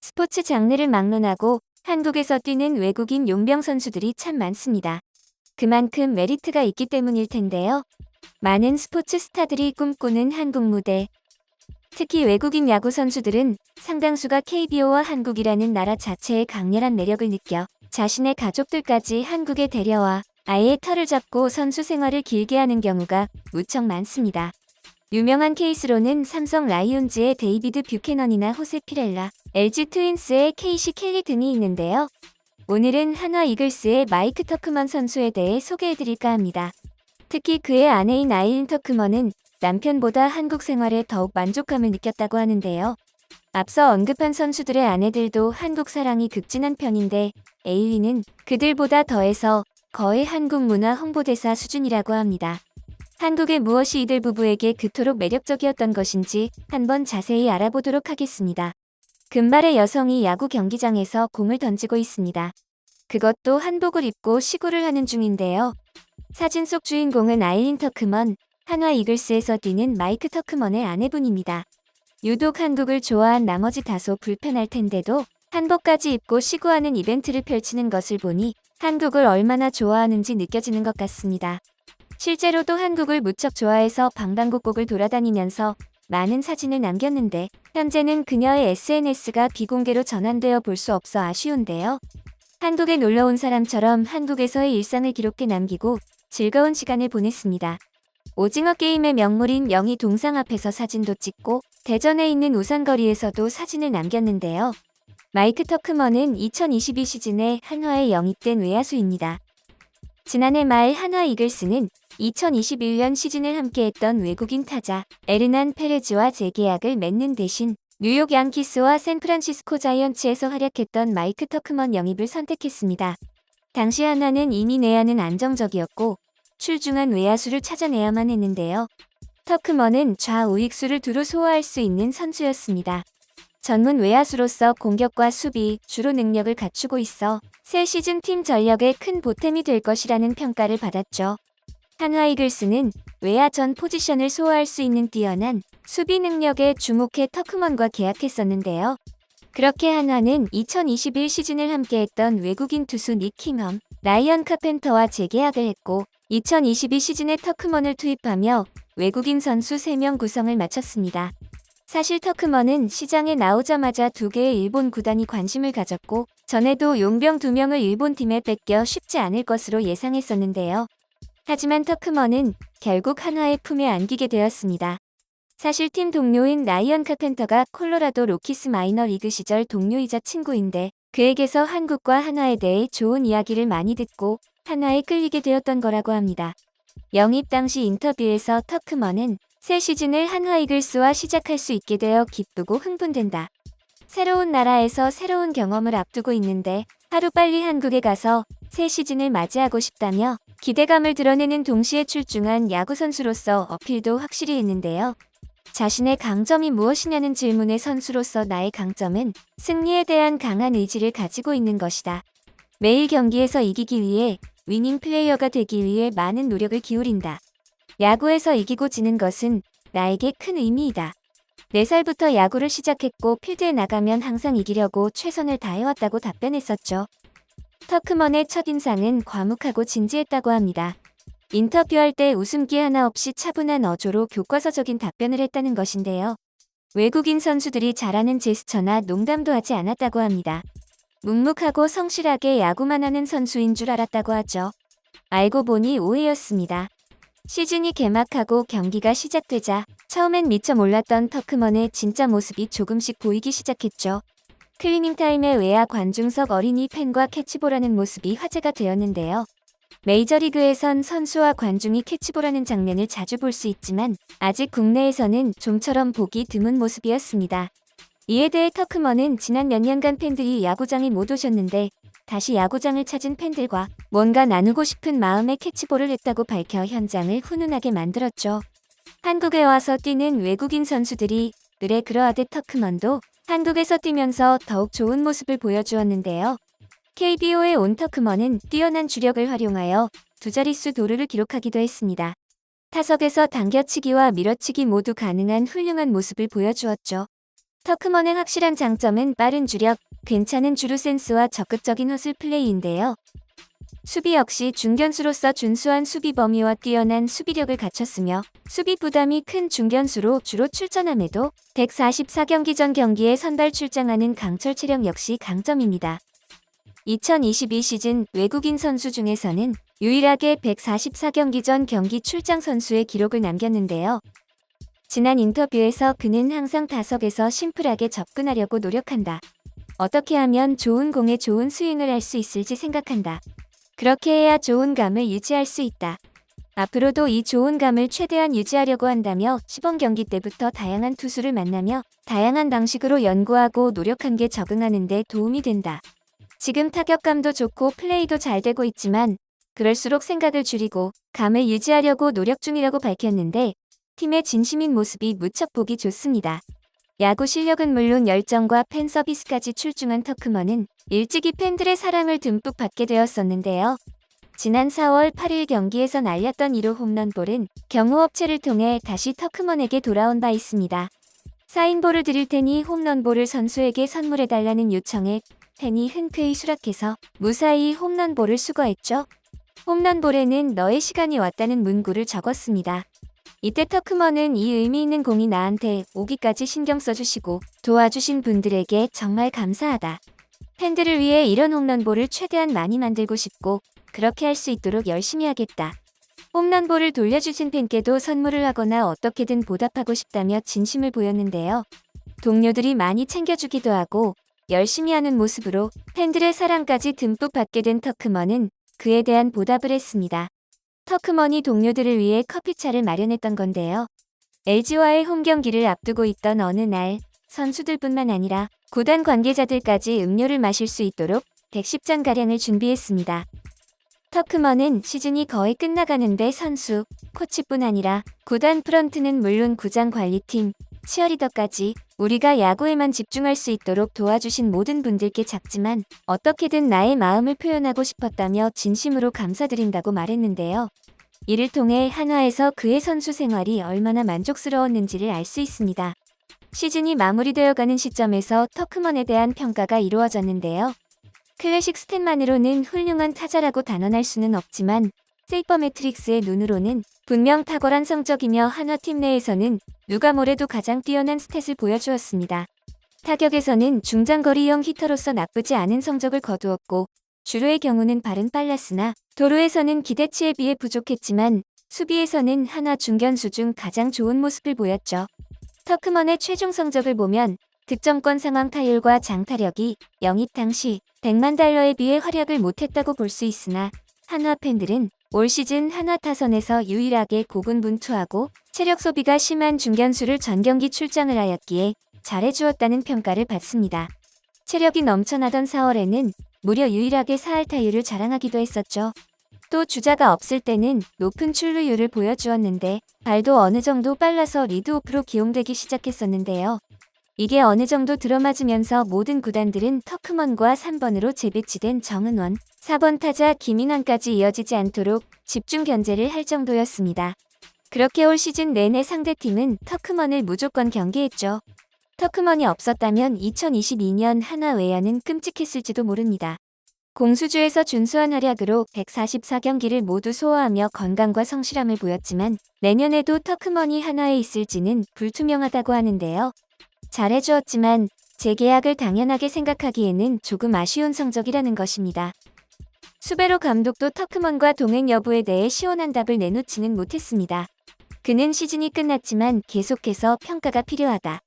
스포츠 장르를 막론하고 한국에서 뛰는 외국인 용병 선수들이 참 많습니다. 그만큼 메리트가 있기 때문일 텐데요. 많은 스포츠 스타들이 꿈꾸는 한국 무대. 특히 외국인 야구 선수들은 상당수가 KBO와 한국이라는 나라 자체의 강렬한 매력을 느껴 자신의 가족들까지 한국에 데려와 아예 터를 잡고 선수 생활을 길게 하는 경우가 무척 많습니다. 유명한 케이스로는 삼성 라이온즈의 데이비드 뷰캐넌이나 호세 피렐라, LG 트윈스의 케이시 켈리 등이 있는데요. 오늘은 한화 이글스의 마이크 터크먼 선수에 대해 소개해드릴까 합니다. 특히 그의 아내인 아일린 터크먼은 남편보다 한국 생활에 더욱 만족감을 느꼈다고 하는데요. 앞서 언급한 선수들의 아내들도 한국 사랑이 극진한 편인데 에일린은 그들보다 더해서 거의 한국 문화 홍보대사 수준이라고 합니다. 한국의 무엇이 이들 부부에게 그토록 매력적이었던 것인지 한번 자세히 알아보도록 하겠습니다. 금발의 여성이 야구 경기장에서 공을 던지고 있습니다. 그것도 한복을 입고 시구를 하는 중인데요. 사진 속 주인공은 아일린 터크먼, 한화 이글스에서 뛰는 마이크 터크먼의 아내분입니다. 유독 한국을 좋아한 나머지 다소 불편할 텐데도 한복까지 입고 시구하는 이벤트를 펼치는 것을 보니 한국을 얼마나 좋아하는지 느껴지는 것 같습니다. 실제로도 한국을 무척 좋아해서 방방곡곡을 돌아다니면서 많은 사진을 남겼는데 현재는 그녀의 SNS가 비공개로 전환되어 볼 수 없어 아쉬운데요. 한국에 놀러온 사람처럼 한국에서의 일상을 기록해 남기고 즐거운 시간을 보냈습니다. 오징어 게임의 명물인 영희 동상 앞에서 사진도 찍고 대전에 있는 우산거리에서도 사진을 남겼는데요. 마이크 터크먼은 2022 시즌에 한화에 영입된 외야수입니다. 지난해 말 한화 이글스는 2021년 시즌을 함께했던 외국인 타자 에르난 페레즈와 재계약을 맺는 대신 뉴욕 양키스와 샌프란시스코 자이언츠에서 활약했던 마이크 터크먼 영입을 선택했습니다. 당시 한화는 이미 내야는 안정적이었고 출중한 외야수를 찾아내야만 했는데요. 터크먼은 좌우익수를 두루 소화할 수 있는 선수였습니다. 전문 외야수로서 공격과 수비, 주로 능력을 갖추고 있어 새 시즌 팀 전력에 큰 보탬이 될 것이라는 평가를 받았죠. 한화 이글스는 외야 전 포지션을 소화할 수 있는 뛰어난 수비 능력에 주목해 터크먼과 계약했었는데요. 그렇게 한화는 2021 시즌을 함께했던 외국인 투수 닉 킹엄, 라이언 카펜터와 재계약을 했고 2022 시즌에 터크먼을 투입하며 외국인 선수 3명 구성을 마쳤습니다. 사실 터크먼은 시장에 나오자마자 2개의 일본 구단이 관심을 가졌고 전에도 용병 2명을 일본 팀에 뺏겨 쉽지 않을 것으로 예상했었는데요. 하지만 터크먼은 결국 한화의 품에 안기게 되었습니다. 사실 팀 동료인 라이언 카펜터가 콜로라도 로키스 마이너리그 시절 동료이자 친구인데 그에게서 한국과 한화에 대해 좋은 이야기를 많이 듣고 한화에 끌리게 되었던 거라고 합니다. 영입 당시 인터뷰에서 터크먼은 새 시즌을 한화 이글스와 시작할 수 있게 되어 기쁘고 흥분된다. 새로운 나라에서 새로운 경험을 앞두고 있는데 하루빨리 한국에 가서 새 시즌을 맞이하고 싶다며 기대감을 드러내는 동시에 출중한 야구선수로서 어필도 확실히 했는데요. 자신의 강점이 무엇이냐는 질문에 선수로서 나의 강점은 승리에 대한 강한 의지를 가지고 있는 것이다. 매일 경기에서 이기기 위해 위닝 플레이어가 되기 위해 많은 노력을 기울인다. 야구에서 이기고 지는 것은 나에게 큰 의미이다. 4살부터 야구를 시작했고 필드에 나가면 항상 이기려고 최선을 다해왔다고 답변했었죠. 터크먼의 첫인상은 과묵하고 진지했다고 합니다. 인터뷰할 때 웃음기 하나 없이 차분한 어조로 교과서적인 답변을 했다는 것인데요. 외국인 선수들이 잘하는 제스처나 농담도 하지 않았다고 합니다. 묵묵하고 성실하게 야구만 하는 선수인 줄 알았다고 하죠. 알고 보니 오해였습니다. 시즌이 개막하고 경기가 시작되자 처음엔 미처 몰랐던 터크먼의 진짜 모습이 조금씩 보이기 시작했죠. 클리닝타임에 외야 관중석 어린이 팬과 캐치볼하는 모습이 화제가 되었는데요. 메이저리그에선 선수와 관중이 캐치볼하는 장면을 자주 볼 수 있지만 아직 국내에서는 좀처럼 보기 드문 모습이었습니다. 이에 대해 터크먼은 지난 몇 년간 팬들이 야구장에 못 오셨는데 다시 야구장을 찾은 팬들과 뭔가 나누고 싶은 마음에 캐치볼을 했다고 밝혀 현장을 훈훈하게 만들었죠. 한국에 와서 뛰는 외국인 선수들이 그래 그러하듯 터크먼도 한국에서 뛰면서 더욱 좋은 모습을 보여주었는데요. KBO에 온 터크먼은 뛰어난 주력을 활용하여 2자릿수 도루를 기록하기도 했습니다. 타석에서 당겨치기와 밀어치기 모두 가능한 훌륭한 모습을 보여주었죠. 터크먼의 확실한 장점은 빠른 주력, 괜찮은 주루 센스와 적극적인 허슬 플레이인데요. 수비 역시 중견수로서 준수한 수비 범위와 뛰어난 수비력을 갖췄으며 수비 부담이 큰 중견수로 주로 출전함에도 144경기 전 경기에 선발 출장하는 강철 체력 역시 강점입니다. 2022 시즌 외국인 선수 중에서는 유일하게 144경기 전 경기 출장 선수의 기록을 남겼는데요. 지난 인터뷰에서 그는 항상 타석에서 심플하게 접근하려고 노력한다. 어떻게 하면 좋은 공에 좋은 스윙을 할 수 있을지 생각한다. 그렇게 해야 좋은 감을 유지할 수 있다. 앞으로도 이 좋은 감을 최대한 유지하려고 한다며 시범 경기 때부터 다양한 투수를 만나며 다양한 방식으로 연구하고 노력한 게 적응하는 데 도움이 된다. 지금 타격감도 좋고 플레이도 잘 되고 있지만 그럴수록 생각을 줄이고 감을 유지하려고 노력 중이라고 밝혔는데 팀의 진심인 모습이 무척 보기 좋습니다. 야구 실력은 물론 열정과 팬 서비스까지 출중한 터크먼은 일찍이 팬들의 사랑을 듬뿍 받게 되었었는데요. 지난 4월 8일 경기에서 날렸던 1호 홈런볼은 경호업체를 통해 다시 터크먼에게 돌아온 바 있습니다. 사인볼을 드릴 테니 홈런볼을 선수에게 선물해달라는 요청에 팬이 흔쾌히 수락해서 무사히 홈런볼을 수거했죠. 홈런볼에는 너의 시간이 왔다는 문구를 적었습니다. 이때 터크먼은 이 의미 있는 공이 나한테 오기까지 신경 써주시고 도와주신 분들에게 정말 감사하다. 팬들을 위해 이런 홈런볼을 최대한 많이 만들고 싶고 그렇게 할 수 있도록 열심히 하겠다. 홈런볼을 돌려주신 팬께도 선물을 하거나 어떻게든 보답하고 싶다며 진심을 보였는데요. 동료들이 많이 챙겨주기도 하고 열심히 하는 모습으로 팬들의 사랑까지 듬뿍 받게 된 터크먼은 그에 대한 보답을 했습니다. 터크먼이 동료들을 위해 커피차를 마련했던 건데요. LG와의 홈 경기를 앞두고 있던 어느 날 선수들뿐만 아니라 구단 관계자들까지 음료를 마실 수 있도록 110잔가량을 준비했습니다. 터크먼은 시즌이 거의 끝나가는데 선수, 코치뿐 아니라 구단 프런트는 물론 구장 관리팀, 치어리더까지 우리가 야구에만 집중할 수 있도록 도와주신 모든 분들께 작지만 어떻게든 나의 마음을 표현하고 싶었다며 진심으로 감사드린다고 말했는데요. 이를 통해 한화에서 그의 선수 생활이 얼마나 만족스러웠는지를 알 수 있습니다. 시즌이 마무리되어가는 시점에서 터크먼에 대한 평가가 이루어졌는데요. 클래식 스탯만으로는 훌륭한 타자라고 단언할 수는 없지만 세이퍼매트릭스의 눈으로는 분명 탁월한 성적이며 한화팀 내에서는 누가 뭐래도 가장 뛰어난 스탯을 보여주었습니다. 타격에서는 중장거리형 히터로서 나쁘지 않은 성적을 거두었고 주루의 경우는 발은 빨랐으나 도루에서는 기대치에 비해 부족했지만 수비에서는 한화 중견수 중 가장 좋은 모습을 보였죠. 터크먼의 최종 성적을 보면 득점권 상황 타율과 장타력이 영입 당시 100만 달러에 비해 활약을 못했다고 볼 수 있으나 한화 팬들은 올 시즌 한화 타선에서 유일하게 고군분투하고 체력 소비가 심한 중견수를 전경기 출장을 하였기에 잘해주었다는 평가를 받습니다. 체력이 넘쳐나던 4월에는 무려 유일하게 4할 타율을 자랑하기도 했었죠. 또 주자가 없을 때는 높은 출루율을 보여주었는데 발도 어느 정도 빨라서 리드오프로 기용되기 시작했었는데요. 이게 어느 정도 들어맞으면서 모든 구단들은 터크먼과 3번으로 재배치된 정은원, 4번 타자 김인환까지 이어지지 않도록 집중 견제를 할 정도였습니다. 그렇게 올 시즌 내내 상대팀은 터크먼을 무조건 경계했죠. 터크먼이 없었다면 2022년 한화 외야는 끔찍했을지도 모릅니다. 공수주에서 준수한 활약으로 144경기를 모두 소화하며 건강과 성실함을 보였지만 내년에도 터크먼이 한화에 있을지는 불투명하다고 하는데요. 잘해주었지만 재계약을 당연하게 생각하기에는 조금 아쉬운 성적이라는 것입니다. 수베로 감독도 터크먼과 동행 여부에 대해 시원한 답을 내놓지는 못했습니다. 그는 시즌이 끝났지만 계속해서 평가가 필요하다.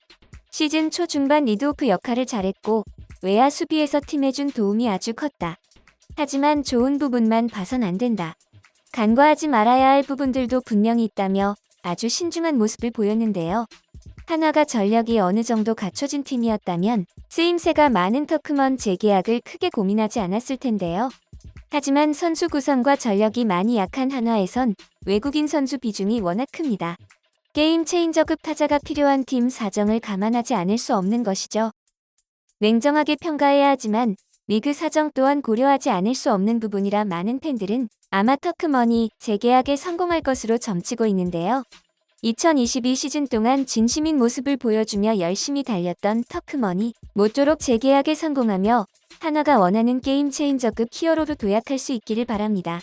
시즌 초 중반 리드오프 역할을 잘했고 외야 수비에서 팀에 준 도움이 아주 컸다. 하지만 좋은 부분만 봐선 안 된다. 간과하지 말아야 할 부분들도 분명히 있다며 아주 신중한 모습을 보였는데요. 한화가 전력이 어느 정도 갖춰진 팀이었다면 쓰임새가 많은 터크먼 재계약을 크게 고민하지 않았을 텐데요. 하지만 선수 구성과 전력이 많이 약한 한화에선 외국인 선수 비중이 워낙 큽니다. 게임 체인저급 타자가 필요한 팀 사정을 감안하지 않을 수 없는 것이죠. 냉정하게 평가해야 하지만 리그 사정 또한 고려하지 않을 수 없는 부분이라 많은 팬들은 아마 터크먼이 재계약에 성공할 것으로 점치고 있는데요. 2022 시즌 동안 진심인 모습을 보여주며 열심히 달렸던 터크머니, 모쪼록 재계약에 성공하며 한화가 원하는 게임 체인저급 히어로로 도약할 수 있기를 바랍니다.